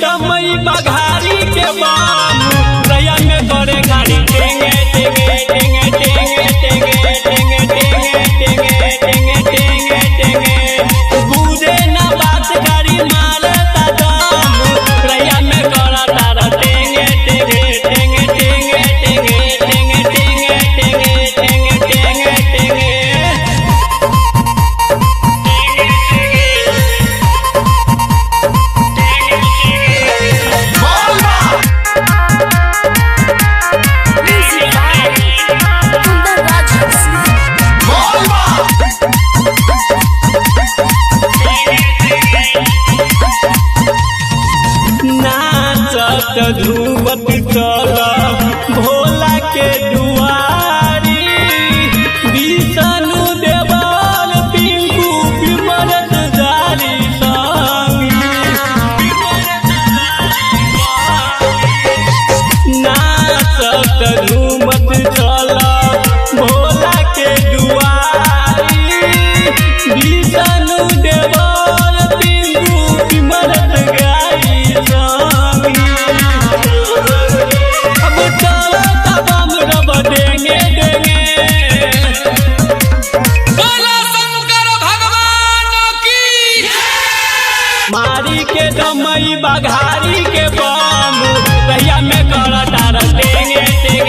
डमई बघारी के बम रैया में करे गाड़ी टेंगे टेंगे टेंगे टेंगे टेंगे टेंगे टेंगे टेंगे टेंगे टेंगे टेंगे बूझे ना बात गाड़ी मारे दम रैया में करा तारा टेंगे टेंगे टेंगे टेंगे टेंगे टेंगे टेंगे टेंगे टेंगे टेंगे टेंगे धूमत चला भोला के दुआरी विष्णु देवाल पिंकू विमरत जारी नाचत धूमत चला भोला के दुआरी विष्णु देवाल पिंकू विमरत गारी मारी के डमई बघारी के बम रैया में कर तारा टेंगे टेंगे